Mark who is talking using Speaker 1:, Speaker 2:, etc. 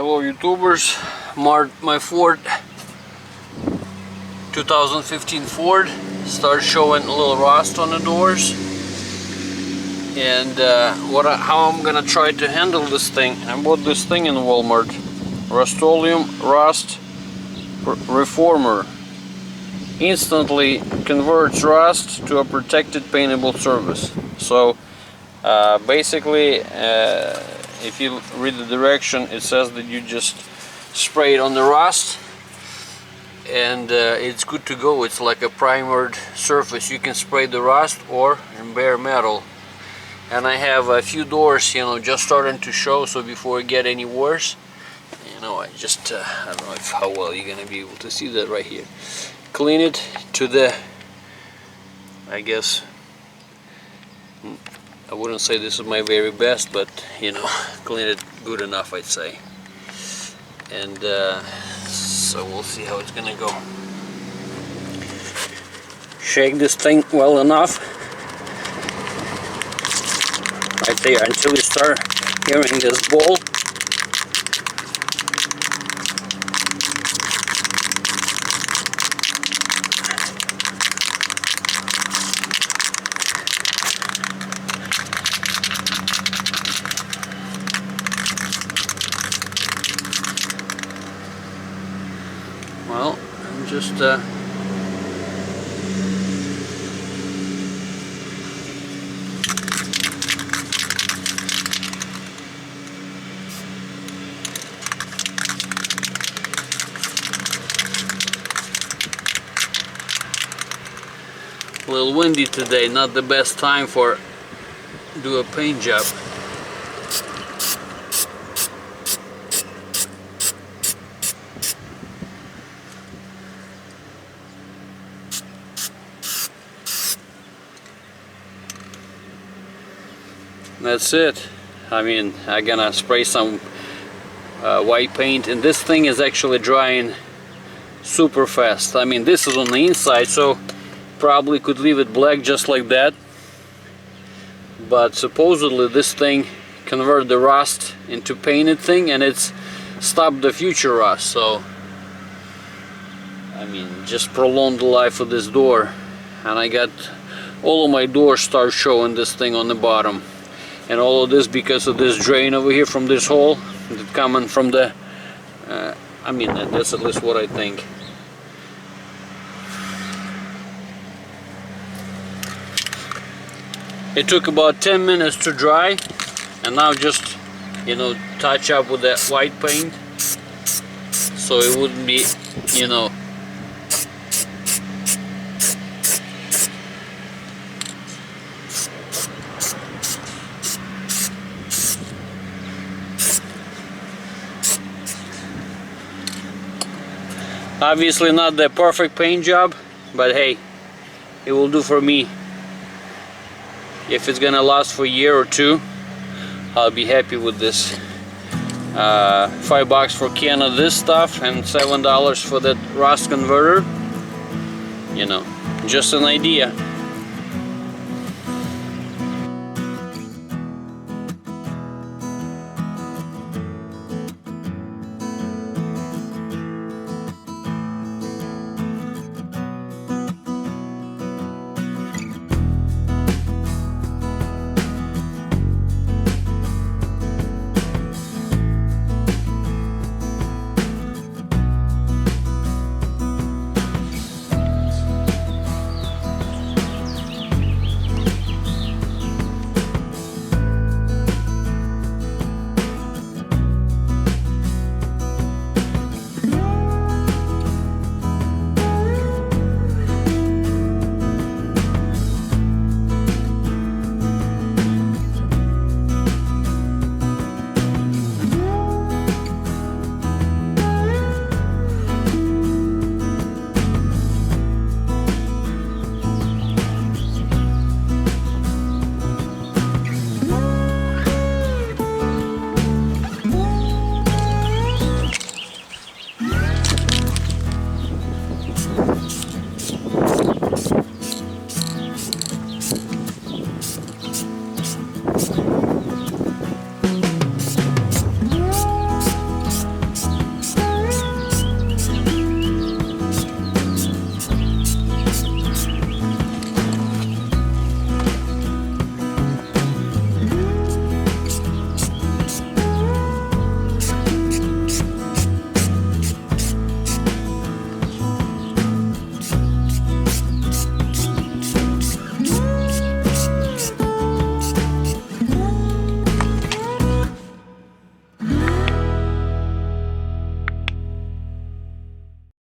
Speaker 1: Hello YouTubers, my Ford 2015 Ford starts showing a little rust on the doors, and how I'm gonna try to handle this thing. I bought this thing in Walmart, Rustoleum Rust Reformer. Instantly converts rust to a protected paintable surface. So basically, if you read the direction, it says that you just spray it on the rust and it's good to go. It's like a primered surface. You can spray the rust or in bare metal. And I have a few doors, just starting to show, so before it get any worse, I don't know how well you're gonna be able to see that right here. Clean it to the, I guess, I wouldn't say this is my very best, but clean it good enough, I'd say. And so we'll see how it's gonna go. Shake this thing well enough right there until you start hearing this ball. Well, I'm just a little windy today, not the best time for do a paint job. That's it. I'm gonna spray some white paint, and this thing is actually drying super fast. This is on the inside, so probably could leave it black just like that, but supposedly this thing convert the rust into painted thing, and it's stopped the future rust. So just prolong the life of this door. And I got all of my doors start showing this thing on the bottom. And all of this because of this drain over here from this hole that coming from the that's at least what I think. It took about 10 minutes to dry, and now just touch up with that white paint so it wouldn't be obviously not the perfect paint job, but hey, it will do for me. If it's gonna last for a year or two, I'll be happy with this. $5 for a can of this stuff and $7 for that rust converter. Just an idea.